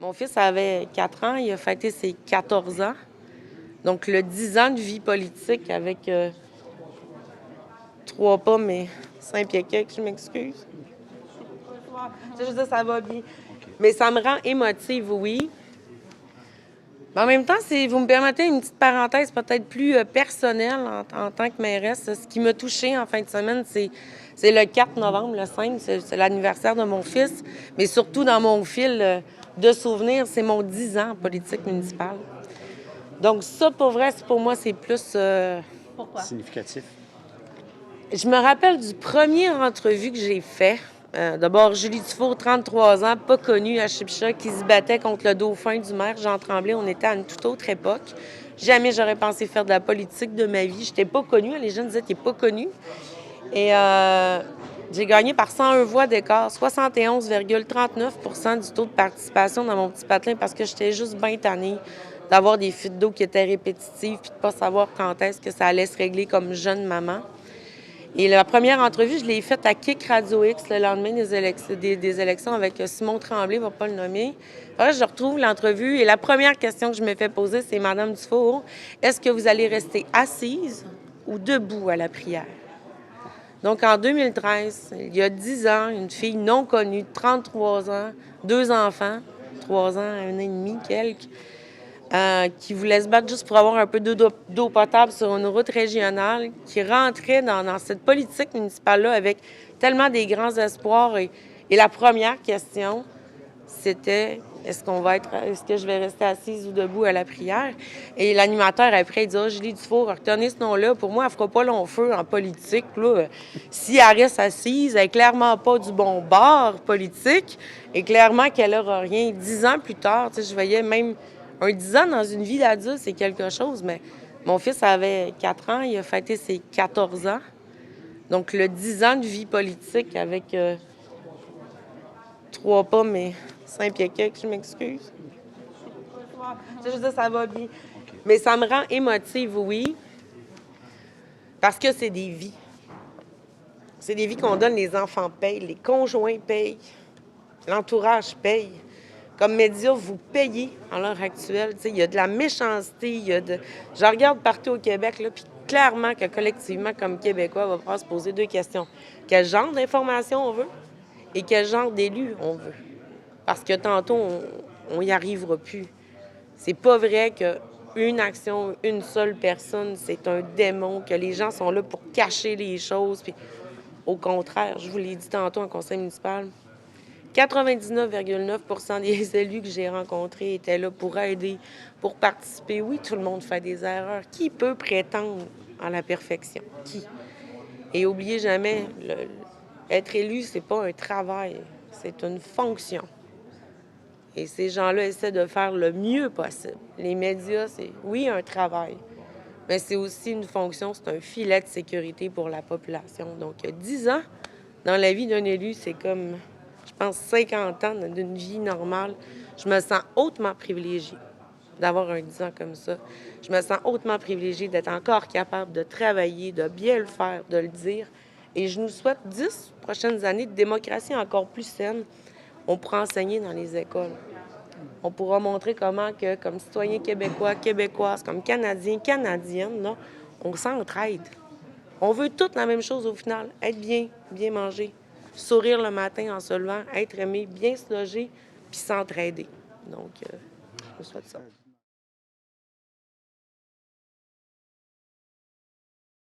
Mon fils avait 4 ans, il a fêté ses 14 ans. Donc, le 10 ans de vie politique avec 3 pas, mais 5 pieds quelques, je m'excuse. Je veux dire, ça va bien. Mais ça me rend émotive, oui. Mais en même temps, si vous me permettez une petite parenthèse peut-être plus personnelle en tant que mairesse, ce qui m'a touchée en fin de semaine, c'est le 4 novembre, le 5, c'est l'anniversaire de mon fils. Mais surtout, dans mon fil de souvenirs, c'est mon 10 ans en politique municipale. Donc ça, pour vrai, pour moi, c'est plus... Pourquoi? Significatif. Je me rappelle du premier entrevue que j'ai fait. D'abord, Julie Dufour, 33 ans, pas connue à Chipcha, qui se battait contre le dauphin du maire, Jean Tremblay. On était à une toute autre époque. Jamais j'aurais pensé faire de la politique de ma vie. J'étais pas connue. Les jeunes disaient « t'es pas connue ». Et j'ai gagné par 101 voix d'écart, 71,39 % du taux de participation dans mon petit patelin parce que j'étais juste bien tannée d'avoir des fuites d'eau qui étaient répétitives puis de pas savoir quand est-ce que ça allait se régler comme jeune maman. Et la première entrevue, je l'ai faite à Kick Radio X le lendemain des élections avec Simon Tremblay, on va pas le nommer. Alors, je retrouve l'entrevue et la première question que je me fais poser, c'est « Madame Dufour, est-ce que vous allez rester assise ou debout à la prière? » Donc, en 2013, il y a 10 ans, une fille non connue, de 33 ans, 2 enfants, 3 ans, 1 an et demi, quelques, qui voulait se battre juste pour avoir un peu d'eau potable sur une route régionale, qui rentrait dans cette politique municipale-là avec tellement des grands espoirs. Et la première question, c'était est-ce que je vais rester assise ou debout à la prière? Et l'animateur, après, il dit Julie Dufour, retenez ce nom-là. Pour moi, elle fera pas long feu en politique. Là. Si elle reste assise, elle n'est clairement pas du bon bord politique et clairement qu'elle n'aura rien. 10 ans plus tard, je voyais même un 10 ans dans une vie d'adulte, c'est quelque chose, mais mon fils avait 4 ans, il a fêté ses 14 ans. Donc, le 10 ans de vie politique avec 3 pas, mais 5 pieds quelques, je m'excuse. Je veux dire, ça va bien. Mais ça me rend émotive, oui, parce que c'est des vies. C'est des vies qu'on donne, les enfants payent, les conjoints payent, l'entourage paye. Comme média, vous payez à l'heure actuelle. Il y a de la méchanceté, Je regarde partout au Québec, là, puis clairement que collectivement, comme Québécois, on va pouvoir se poser 2 questions. Quel genre d'information on veut et quel genre d'élu on veut? Parce que tantôt, on n'y arrivera plus. C'est pas vrai qu'une action, une seule personne, c'est un démon, que les gens sont là pour cacher les choses. Puis, au contraire, je vous l'ai dit tantôt en conseil municipal, 99,9 % des élus que j'ai rencontrés étaient là pour aider, pour participer. Oui, tout le monde fait des erreurs. Qui peut prétendre à la perfection? Qui? Et oubliez jamais, être élu, c'est pas un travail, c'est une fonction. Et ces gens-là essaient de faire le mieux possible. Les médias, c'est, oui, un travail, mais c'est aussi une fonction, c'est un filet de sécurité pour la population. Donc, 10 ans dans la vie d'un élu, c'est comme, je pense, 50 ans d'une vie normale. Je me sens hautement privilégiée d'avoir un 10 ans comme ça. Je me sens hautement privilégiée d'être encore capable de travailler, de bien le faire, de le dire. Et je nous souhaite 10 prochaines années de démocratie encore plus saine. On pourra enseigner dans les écoles. On pourra montrer comment, que, comme citoyens québécois, québécoises, comme Canadiens, Canadiennes, là, on s'entraide. On veut toutes la même chose au final, être bien, bien manger, sourire le matin en se levant, être aimé, bien se loger, puis s'entraider. Donc, je vous souhaite ça.